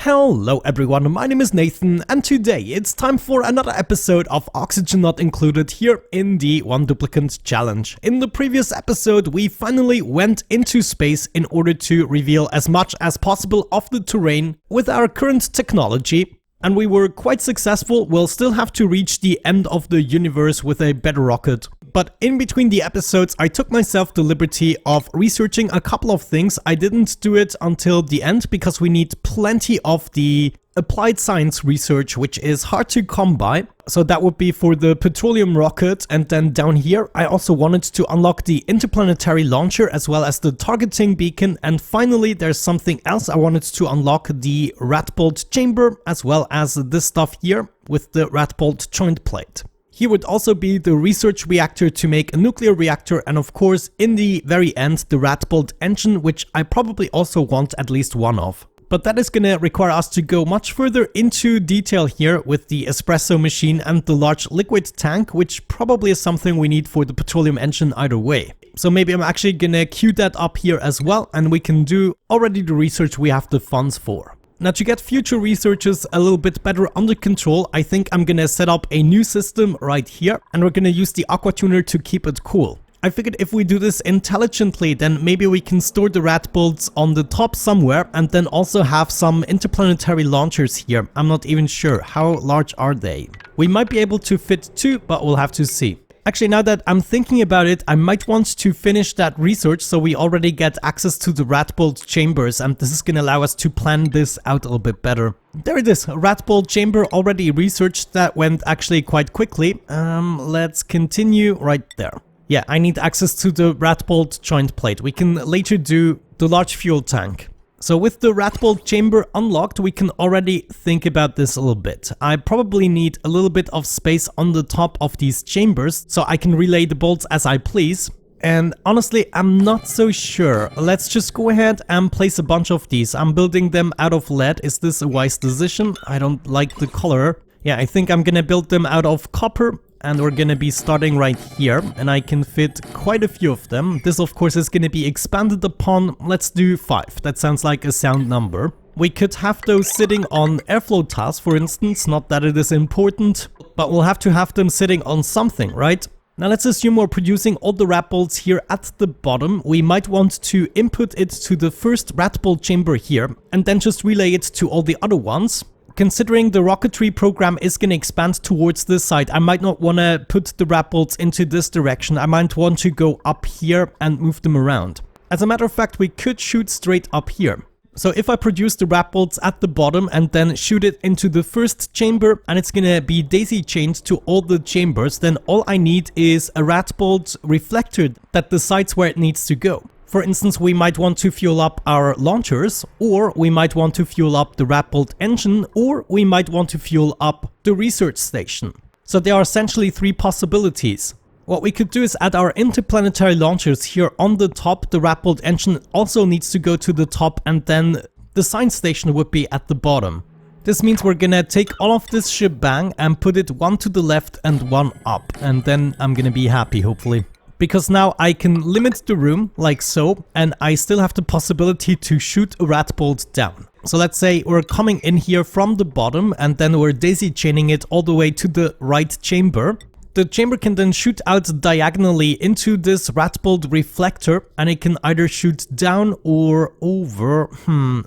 Hello everyone, my name is Nathan and today it's time for another episode of Oxygen Not Included here in the One Duplicant Challenge. In the previous episode we finally went into space in order to reveal as much as possible of the terrain with our current technology. And we were quite successful. We'll still have to reach the end of the universe with a better rocket. But in between the episodes, I took myself the liberty of researching a couple of things. I didn't do it until the end because we need plenty of the applied science research, which is hard to come by. So that would be for the petroleum rocket. And then down here, I also wanted to unlock the interplanetary launcher as well as the targeting beacon. And finally, there's something else. I wanted to unlock the RADBOLT chamber as well as this stuff here with the RADBOLT joint plate. Here would also be the research reactor to make a nuclear reactor, and of course, in the very end, the RADBOLT engine, which I probably also want at least one of. But that is gonna require us to go much further into detail here with the espresso machine and the large liquid tank, which probably is something we need for the petroleum engine either way. So maybe I'm actually gonna queue that up here as well, and we can do already the research we have the funds for. Now, to get future researches a little bit better under control, I think I'm gonna set up a new system right here, and we're gonna use the aqua tuner to keep it cool. I figured if we do this intelligently, then maybe we can store the RADBOLTs on the top somewhere and then also have some interplanetary launchers here. I'm not even sure. How large are they? We might be able to fit two, but we'll have to see. Actually, now that I'm thinking about it, I might want to finish that research so we already get access to the RADBOLT chambers, and this is going to allow us to plan this out a little bit better. There it is, RADBOLT chamber already researched. That went actually quite quickly. Let's continue right there. Yeah, I need access to the RADBOLT joint plate. We can later do the large fuel tank. So with the RADBOLT chamber unlocked, we can already think about this a little bit. I probably need a little bit of space on the top of these chambers so I can relay the bolts as I please. And honestly, I'm not so sure. Let's just go ahead and place a bunch of these. I'm building them out of lead. Is this a wise decision? I don't like the color. Yeah, I think I'm gonna build them out of copper. And we're gonna be starting right here, and I can fit quite a few of them. This of course is gonna be expanded upon. Let's do 5. That sounds like a sound number. We could have those sitting on airflow tiles, for instance. Not that it is important, but we'll have to have them sitting on something, right? Now let's assume we're producing all the RADBOLTs here at the bottom. We might want to input it to the first RADBOLT chamber here, and then just relay it to all the other ones. Considering the rocketry program is going to expand towards this side, I might not want to put the RADBOLTs into this direction. I might want to go up here and move them around. As a matter of fact, we could shoot straight up here. So if I produce the RADBOLTs at the bottom and then shoot it into the first chamber, and it's going to be daisy chained to all the chambers, then all I need is a RADBOLT reflector that decides where it needs to go. For instance, we might want to fuel up our launchers, or we might want to fuel up the RADBOLT engine, or we might want to fuel up the research station. So there are essentially 3 possibilities. What we could do is add our interplanetary launchers here on the top. The RADBOLT engine also needs to go to the top, and then the science station would be at the bottom. This means we're gonna take all of this shebang and put it one to the left and one up, and then I'm gonna be happy, hopefully. Because now I can limit the room like so, and I still have the possibility to shoot a RADBOLT down. So let's say we're coming in here from the bottom and then we're daisy chaining it all the way to the right chamber. The chamber can then shoot out diagonally into this RADBOLT reflector, and it can either shoot down or over.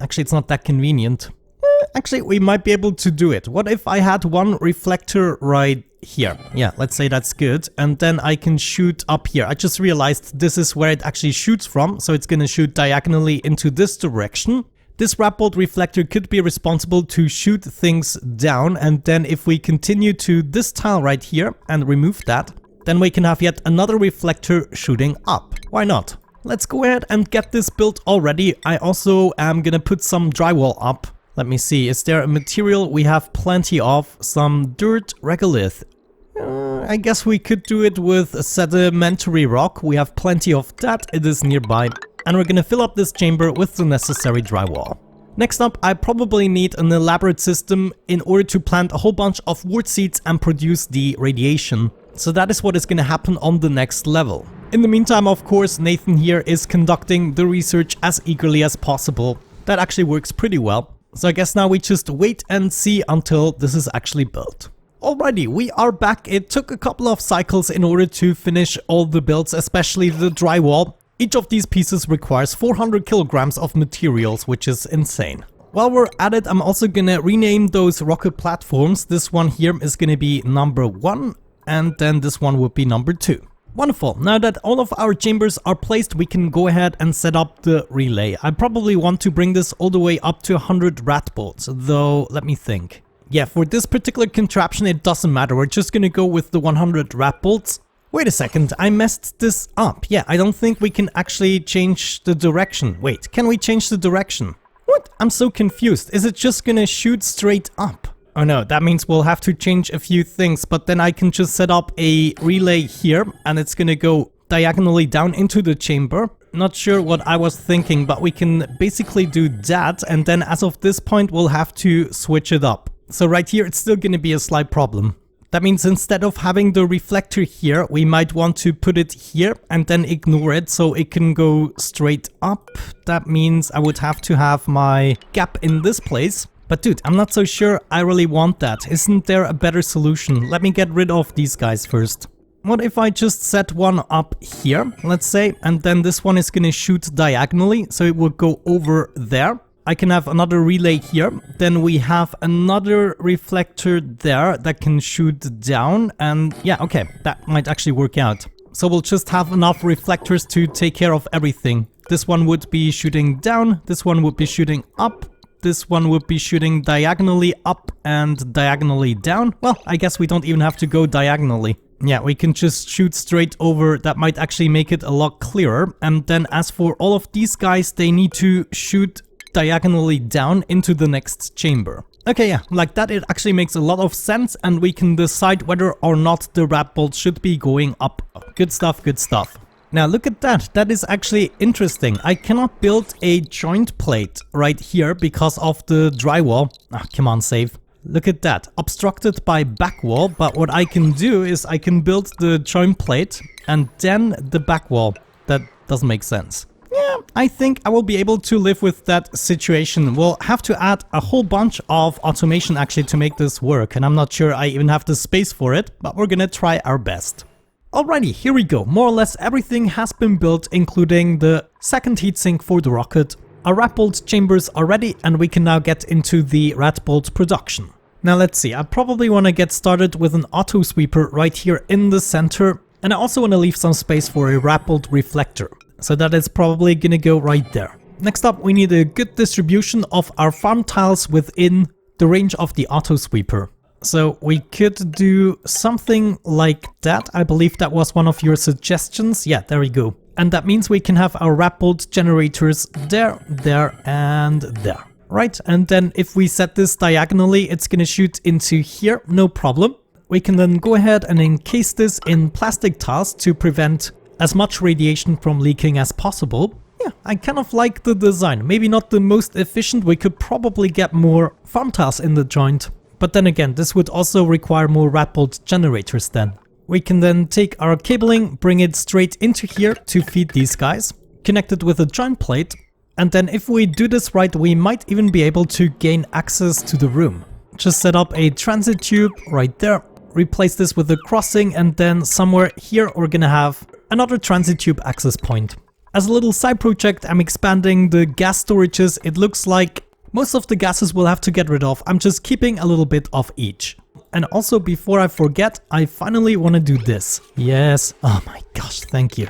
Actually it's not that convenient. Actually, we might be able to do it. What if I had one reflector right here? Yeah, let's say that's good. And then I can shoot up here. I just realized this is where it actually shoots from. So it's going to shoot diagonally into this direction. This RADBOLT reflector could be responsible to shoot things down. And then if we continue to this tile right here and remove that, then we can have yet another reflector shooting up. Why not? Let's go ahead and get this built already. I also am going to put some drywall up. Let me see, is there a material we have plenty of? Some dirt, regolith. I guess we could do it with a sedimentary rock. We have plenty of that, it is nearby. And we're gonna fill up this chamber with the necessary drywall. Next up, I probably need an elaborate system in order to plant a whole bunch of wort seeds and produce the radiation. So that is what is gonna happen on the next level. In the meantime, of course, Nathan here is conducting the research as eagerly as possible. That actually works pretty well. So I guess now we just wait and see until this is actually built. Alrighty, we are back. It took a couple of cycles in order to finish all the builds, especially the drywall. Each of these pieces requires 400 kilograms of materials, which is insane. While we're at it, I'm also gonna rename those rocket platforms. This one here is gonna be number 1, and then this one would be number 2. Wonderful. Now that all of our chambers are placed, we can go ahead and set up the relay. I probably want to bring this all the way up to 100 RADBOLTs, though let me think. Yeah, for this particular contraption it doesn't matter, we're just gonna go with the 100 RADBOLTs. Wait a second, I messed this up. Yeah, I don't think we can actually change the direction. Wait, can we change the direction? What? I'm so confused. Is it just gonna shoot straight up? Oh no, that means we'll have to change a few things, but then I can just set up a relay here and it's gonna go diagonally down into the chamber. Not sure what I was thinking, but we can basically do that, and then as of this point we'll have to switch it up. So right here it's still gonna be a slight problem. That means instead of having the reflector here, we might want to put it here and then ignore it so it can go straight up. That means I would have to have my gap in this place. But dude, I'm not so sure I really want that. Isn't there a better solution? Let me get rid of these guys first. What if I just set one up here, let's say, and then this one is gonna shoot diagonally, so it will go over there. I can have another relay here, then we have another reflector there that can shoot down, and yeah, okay, that might actually work out. So we'll just have enough reflectors to take care of everything. This one would be shooting down, this one would be shooting up, this one would be shooting diagonally up and diagonally down. Well, I guess we don't even have to go diagonally. Yeah, we can just shoot straight over. That might actually make it a lot clearer. And then as for all of these guys, they need to shoot diagonally down into the next chamber. Okay, yeah, like that it actually makes a lot of sense, and we can decide whether or not the RADBOLT should be going up. Good stuff, good stuff. Now look at that, that is actually interesting. I cannot build a joint plate right here because of the drywall. Ah, come on, save. Look at that, obstructed by back wall, but what I can do is I can build the joint plate and then the back wall. That doesn't make sense. Yeah, I think I will be able to live with that situation. We'll have to add a whole bunch of automation actually to make this work, and I'm not sure I even have the space for it, but we're gonna try our best. Alrighty, here we go. More or less everything has been built, including the second heatsink for the rocket. Our RADBOLT chambers are ready, and we can now get into the RADBOLT production. Now let's see, I probably want to get started with an auto sweeper right here in the center, and I also want to leave some space for a RADBOLT reflector. So that is probably gonna go right there. Next up, we need a good distribution of our farm tiles within the range of the auto sweeper. So we could do something like that. I believe that was one of your suggestions. Yeah, there we go. And that means we can have our RADBOLT generators there, there, and there. Right, and then if we set this diagonally, it's gonna shoot into here, no problem. We can then go ahead and encase this in plastic tiles to prevent as much radiation from leaking as possible. Yeah, I kind of like the design. Maybe not the most efficient, we could probably get more farm tiles in the joint. But then again, this would also require more RADBOLT generators then. We can then take our cabling, bring it straight into here to feed these guys, connect it with a joint plate, and then if we do this right, we might even be able to gain access to the room. Just set up a transit tube right there, replace this with a crossing, and then somewhere here we're gonna have another transit tube access point. As a little side project, I'm expanding the gas storages. It looks like most of the gases we'll have to get rid of. I'm just keeping a little bit of each. And also, before I forget, I finally want to do this. Yes. Oh my gosh, thank you.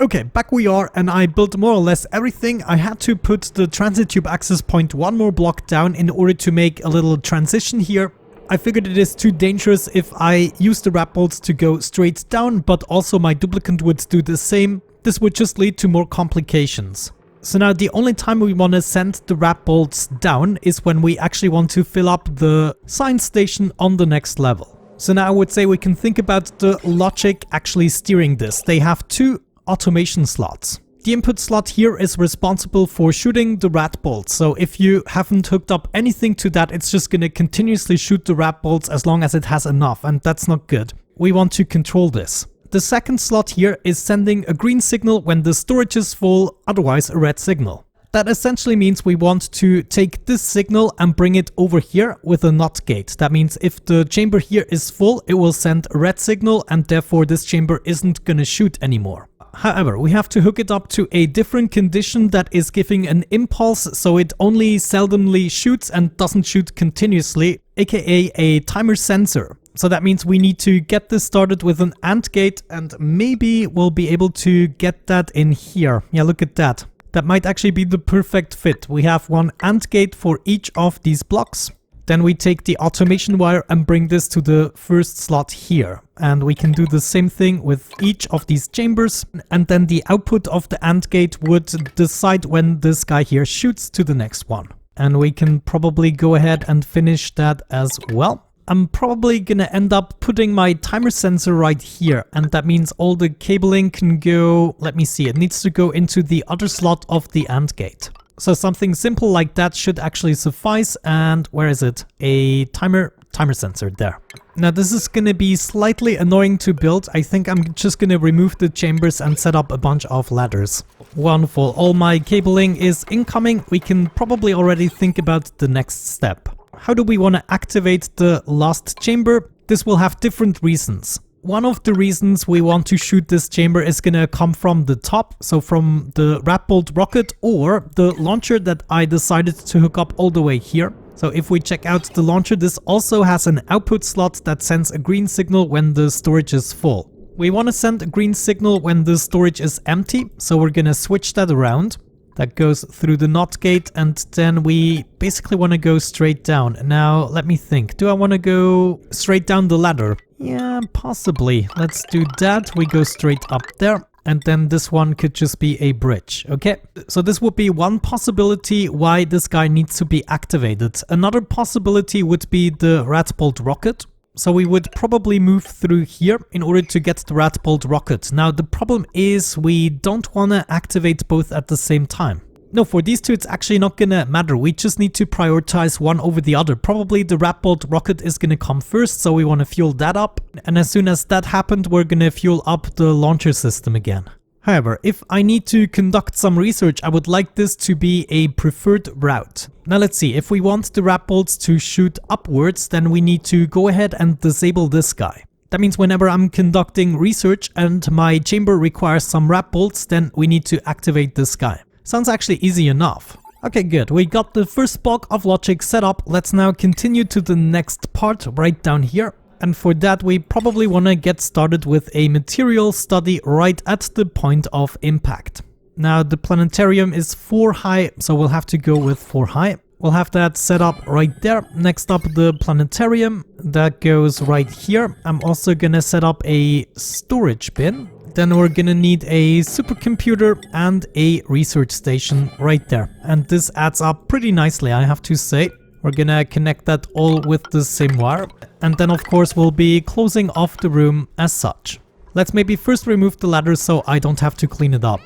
Okay, back we are, and I built more or less everything. I had to put the transit tube access point one more block down in order to make a little transition here. I figured it is too dangerous if I use the RADBOLTs to go straight down, but also my duplicant would do the same. This would just lead to more complications. So now the only time we want to send the RADBOLTs down is when we actually want to fill up the science station on the next level. So now I would say we can think about the logic actually steering this. They have two automation slots. The input slot here is responsible for shooting the RADBOLTs. So if you haven't hooked up anything to that, it's just going to continuously shoot the RADBOLTs as long as it has enough, and that's not good. We want to control this. The second slot here is sending a green signal when the storage is full, otherwise a red signal. That essentially means we want to take this signal and bring it over here with a NOT gate. That means if the chamber here is full, it will send a red signal and therefore this chamber isn't gonna shoot anymore. However, we have to hook it up to a different condition that is giving an impulse so it only seldomly shoots and doesn't shoot continuously, aka a timer sensor. So that means we need to get this started with an AND gate, and maybe we'll be able to get that in here. Yeah, look at that. That might actually be the perfect fit. We have one AND gate for each of these blocks. Then we take the automation wire and bring this to the first slot here. And we can do the same thing with each of these chambers. And then the output of the AND gate would decide when this guy here shoots to the next one. And we can probably go ahead and finish that as well. I'm probably gonna end up putting my timer sensor right here, and that means all the cabling can go, let me see, it needs to go into the other slot of the AND gate. So something simple like that should actually suffice, and where is it? A timer sensor there. Now this is gonna be slightly annoying to build. I think I'm just gonna remove the chambers and set up a bunch of ladders. Wonderful, all my cabling is incoming. We can probably already think about the next step. How do we want to activate the last chamber? This will have different reasons. One of the reasons we want to shoot this chamber is going to come from the top, so from the RADBOLT rocket or the launcher that I decided to hook up all the way here. So if we check out the launcher, this also has an output slot that sends a green signal when the storage is full. We want to send a green signal when the storage is empty, so we're going to switch that around. That goes through the NOT gate, and then we basically want to go straight down. Now, let me think. Do I want to go straight down the ladder? Yeah, possibly. Let's do that. We go straight up there, and then this one could just be a bridge. Okay, so this would be one possibility why this guy needs to be activated. Another possibility would be the RADBOLT rocket. So we would probably move through here in order to get the RADBOLT rocket. Now the problem is we don't want to activate both at the same time. No, for these two it's actually not gonna matter. We just need to prioritize one over the other. Probably the RADBOLT rocket is gonna come first, so we want to fuel that up. And as soon as that happened, we're gonna fuel up the launcher system again. However, if I need to conduct some research, I would like this to be a preferred route. Now let's see, if we want the radbolts to shoot upwards, then we need to go ahead and disable this guy. That means whenever I'm conducting research and my chamber requires some radbolts, then we need to activate this guy. Sounds actually easy enough. Okay, good. We got the first block of logic set up. Let's now continue to the next part right down here. And for that, we probably want to get started with a material study right at the point of impact. Now, the planetarium is 4 high, so we'll have to go with 4 high. We'll have that set up right there. Next up, the planetarium. That goes right here. I'm also gonna set up a storage bin. Then we're gonna need a supercomputer and a research station right there. And this adds up pretty nicely, I have to say. We're gonna connect that all with the same wire. And then of course we'll be closing off the room as such. Let's maybe first remove the ladder so I don't have to clean it up.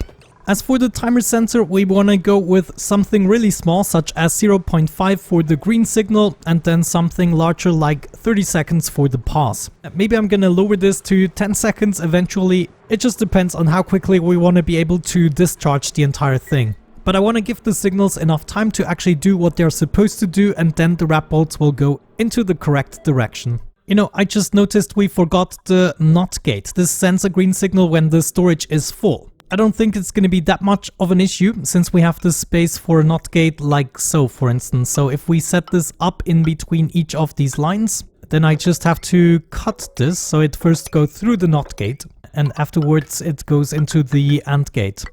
As for the timer sensor, we wanna go with something really small, such as 0.5 for the green signal, and then something larger like 30 seconds for the pause. Maybe I'm gonna lower this to 10 seconds eventually. It just depends on how quickly we wanna be able to discharge the entire thing. But I want to give the signals enough time to actually do what they're supposed to do, and then the radbolts will go into the correct direction. You know, I just noticed we forgot the NOT gate. This sends a green signal when the storage is full. I don't think it's going to be that much of an issue since we have the space for a NOT gate like so, for instance. So if we set this up in between each of these lines, then I just have to cut this so it first goes through the NOT gate and afterwards it goes into the AND gate.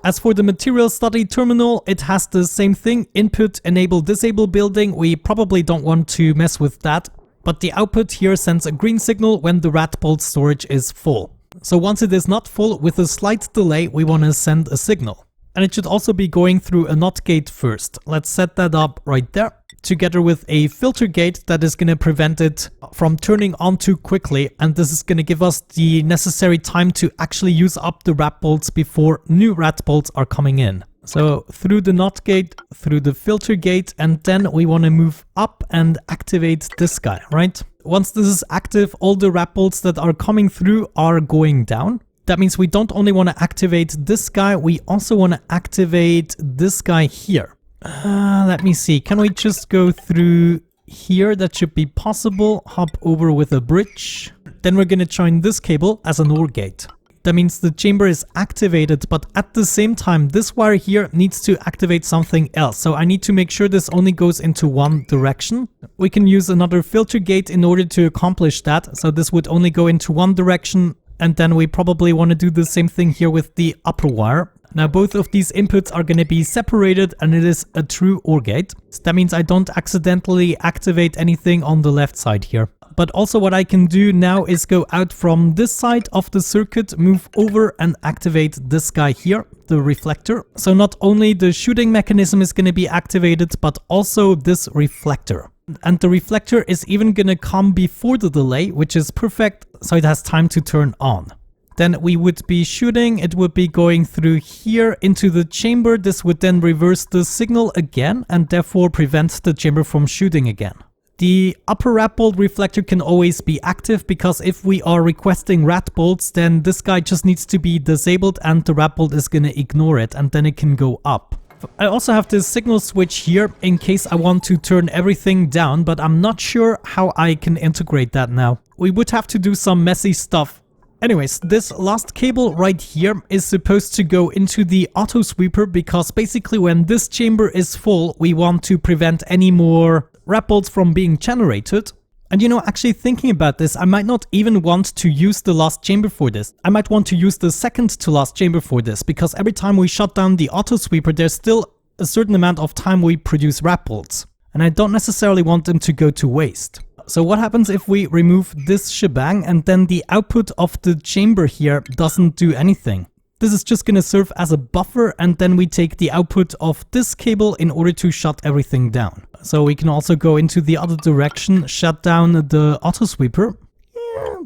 As for the material study terminal, it has the same thing, input, enable, disable building. We probably don't want to mess with that, but the output here sends a green signal when the RADBOLT storage is full. So once it is not full, with a slight delay, we want to send a signal. And it should also be going through a NOT gate first. Let's set that up right there, together with a filter gate that is going to prevent it from turning on too quickly, and this is going to give us the necessary time to actually use up the radbolts before new radbolts are coming in. So through the NOT gate, through the filter gate, and then we want to move up and activate this guy, right? Once this is active, all the radbolts that are coming through are going down. That means we don't only want to activate this guy, we also want to activate this guy here. Let me see, can we just go through here? That should be possible. Hop over with a bridge. Then we're going to join this cable as an OR gate. That means the chamber is activated, but at the same time, this wire here needs to activate something else. So I need to make sure this only goes into one direction. We can use another filter gate in order to accomplish that. So this would only go into one direction. And then we probably want to do the same thing here with the upper wire. Now both of these inputs are going to be separated and it is a true OR gate. So that means I don't accidentally activate anything on the left side here. But also what I can do now is go out from this side of the circuit, move over and activate this guy here, the reflector. So not only the shooting mechanism is going to be activated, but also this reflector. And the reflector is even going to come before the delay, which is perfect, so it has time to turn on. Then we would be shooting, it would be going through here into the chamber. This would then reverse the signal again and therefore prevent the chamber from shooting again. The upper RADBOLT reflector can always be active because if we are requesting RADBOLTs, then this guy just needs to be disabled and the RADBOLT is going to ignore it and then it can go up. I also have this signal switch here in case I want to turn everything down, but I'm not sure how I can integrate that now. We would have to do some messy stuff. Anyways, this last cable right here is supposed to go into the auto sweeper because basically when this chamber is full, we want to prevent any more RADBOLTs from being generated. And you know, actually thinking about this, I might not even want to use the last chamber for this. I might want to use the second to last chamber for this, because every time we shut down the auto sweeper, there's still a certain amount of time we produce RADBOLTs. And I don't necessarily want them to go to waste. So what happens if we remove this shebang and then the output of the chamber here doesn't do anything? This is just going to serve as a buffer and then we take the output of this cable in order to shut everything down. So we can also go into the other direction, shut down the auto sweeper.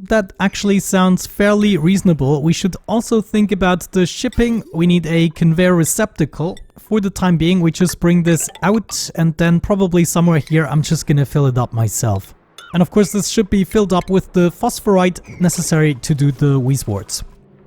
That actually sounds fairly reasonable. We should also think about the shipping. We need a conveyor receptacle. For the time being, we just bring this out and then probably somewhere here I'm just going to fill it up myself. And of course this should be filled up with the phosphorite necessary to do the Weiswarts.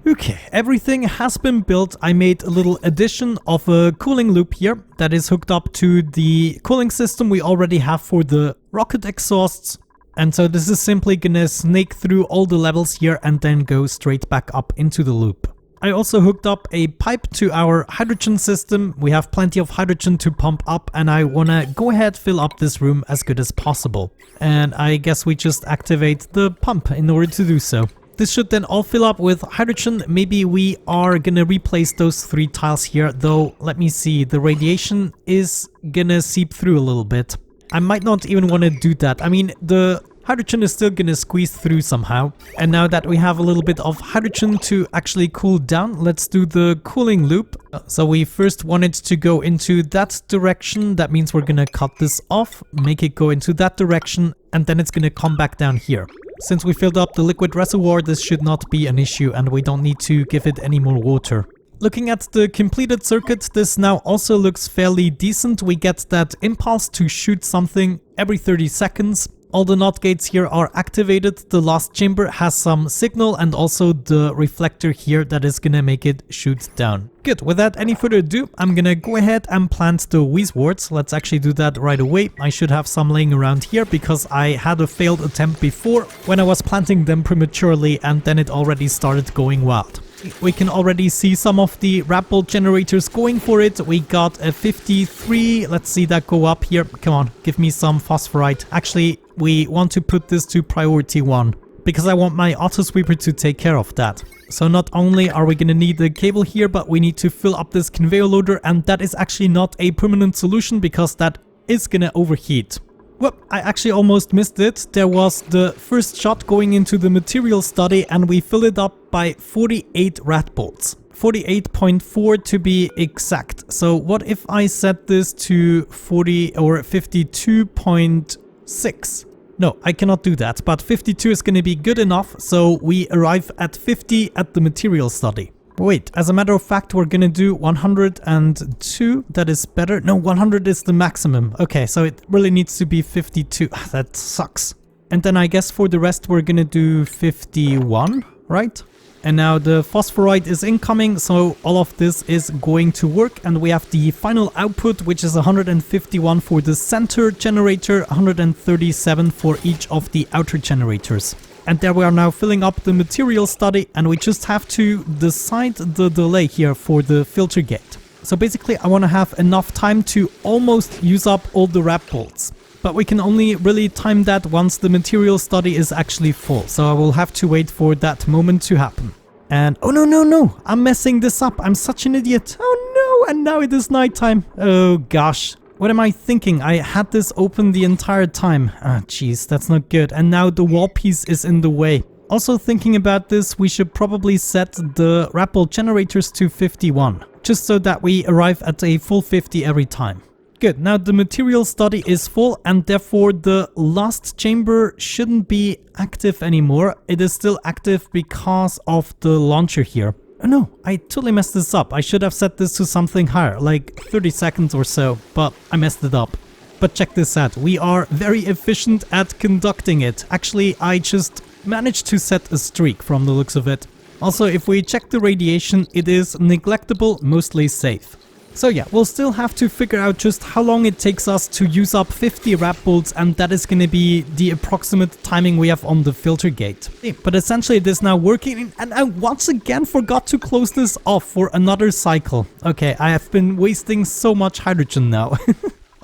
Okay, everything has been built. I made a little addition of a cooling loop here that is hooked up to the cooling system we already have for the rocket exhausts. And so this is simply gonna snake through all the levels here and then go straight back up into the loop. I also hooked up a pipe to our hydrogen system. We have plenty of hydrogen to pump up and I wanna go ahead fill up this room as good as possible. And I guess we just activate the pump in order to do so. This should then all fill up with hydrogen. Maybe we are gonna replace those 3 tiles here, though let me see, the radiation is gonna seep through a little bit. I might not even want to do that. I mean, the hydrogen is still gonna squeeze through somehow. And now that we have a little bit of hydrogen to actually cool down, let's do the cooling loop. So we first want it to go into that direction. That means we're gonna cut this off, make it go into that direction, and then it's gonna come back down here. Since we filled up the liquid reservoir, this should not be an issue and we don't need to give it any more water. Looking at the completed circuit, this now also looks fairly decent. We get that impulse to shoot something every 30 seconds. All the NOT gates here are activated. The last chamber has some signal and also the reflector here that is gonna make it shoot down. Good, without any further ado, I'm gonna go ahead and plant the Weiswarts. Let's actually do that right away. I should have some laying around here because I had a failed attempt before when I was planting them prematurely and then it already started going wild. We can already see some of the RADBOLT generators going for it. We got a 53. Let's see that go up here. Come on, give me some phosphorite. Actually, we want to put this to priority 1 because I want my auto sweeper to take care of that. So not only are we going to need the cable here, but we need to fill up this conveyor loader, and that is actually not a permanent solution because that is going to overheat. Well, I actually almost missed it. There was the first shot going into the material study and we filled it up by 48 RADBOLTs. 48.4 to be exact. So what if I set this to 40 or 52.6? No, I cannot do that, but 52 is going to be good enough, so we arrive at 50 at the material study. Wait, as a matter of fact, we're gonna do 102. That is better. No, 100 is the maximum. Okay, so it really needs to be 52. That sucks. And then I guess for the rest, we're gonna do 51, right? And now the phosphoroid is incoming, so all of this is going to work, and we have the final output, which is 151 for the center generator, 137 for each of the outer generators. And there we are now filling up the material study, and we just have to decide the delay here for the filter gate. So basically I want to have enough time to almost use up all the RADBOLTs. But we can only really time that once the material study is actually full. So I will have to wait for that moment to happen. And oh no, I'm messing this up. I'm such an idiot. Oh no, and now it is nighttime. Oh gosh. What am I thinking? I had this open the entire time. Ah, jeez, that's not good. And now the wall piece is in the way. Also thinking about this, we should probably set the RADBOLT generators to 51. Just so that we arrive at a full 50 every time. Good, now the material study is full, and therefore the last chamber shouldn't be active anymore. It is still active because of the launcher here. Oh no, I totally messed this up. I should have set this to something higher, like 30 seconds or so, but I messed it up. But check this out, we are very efficient at conducting it. Actually, I just managed to set a streak from the looks of it. Also, if we check the radiation, it is neglectable, mostly safe. So yeah, we'll still have to figure out just how long it takes us to use up 50 RADBOLTs, and that is going to be the approximate timing we have on the filter gate. But essentially it is now working, and I once again forgot to close this off for another cycle. Okay, I have been wasting so much hydrogen now.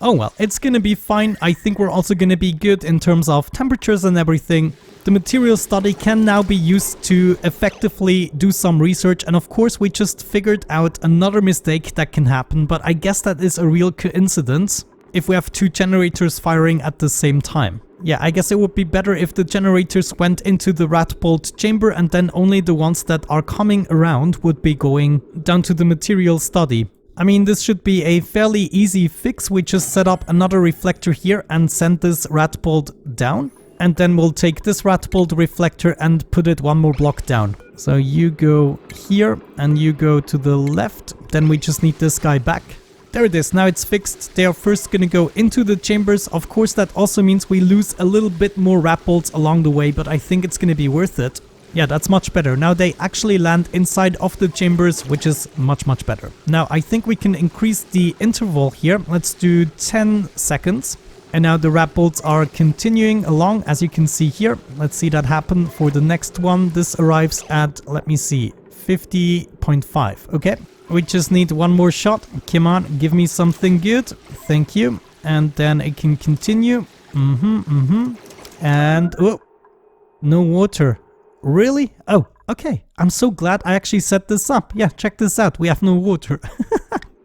Oh well, it's gonna be fine. I think we're also gonna be good in terms of temperatures and everything. The material study can now be used to effectively do some research, and of course we just figured out another mistake that can happen, but I guess that is a real coincidence if we have two generators firing at the same time. Yeah, I guess it would be better if the generators went into the RADBOLT chamber and then only the ones that are coming around would be going down to the material study. I mean, this should be a fairly easy fix. We just set up another reflector here and send this RADBOLT down. And then we'll take this RADBOLT reflector and put it one more block down. So you go here and you go to the left. Then we just need this guy back. There it is. Now it's fixed. They are first going to go into the chambers. Of course, that also means we lose a little bit more RADBOLTs along the way, but I think it's going to be worth it. Yeah, that's much better. Now they actually land inside of the chambers, which is much better. Now I think we can increase the interval here. Let's do 10 seconds. And now the RADBOLTs are continuing along, as you can see here. Let's see that happen for the next one. This arrives at, let me see, 50.5. Okay, we just need one more shot. Come on, give me something good. Thank you. And then it can continue. And, oh, no water. Really? Oh, okay. I'm so glad I actually set this up. Yeah, check this out. We have no water.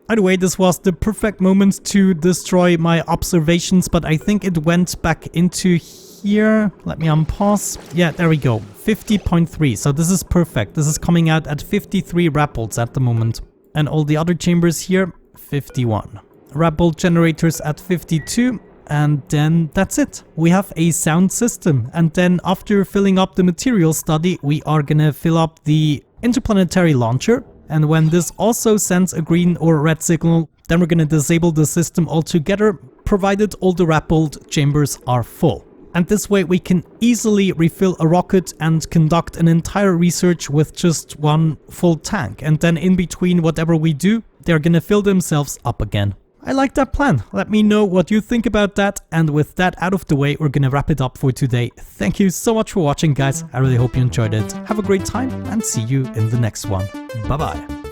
By the way, this was the perfect moment to destroy my observations, but I think it went back into here. Let me unpause. Yeah, there we go. 50.3. So this is perfect. This is coming out at 53 RADBOLTs at the moment. And all the other chambers here, 51. RADBOLT generators at 52. And then that's it. We have a sound system. And then after filling up the material study, we are gonna fill up the interplanetary launcher. And when this also sends a green or red signal, then we're gonna disable the system altogether, provided all the RADBOLT chambers are full. And this way we can easily refill a rocket and conduct an entire research with just one full tank. And then in between whatever we do, they're gonna fill themselves up again. I like that plan. Let me know what you think about that. And with that out of the way, we're gonna wrap it up for today. Thank you so much for watching, guys. I really hope you enjoyed it. Have a great time and see you in the next one. Bye-bye.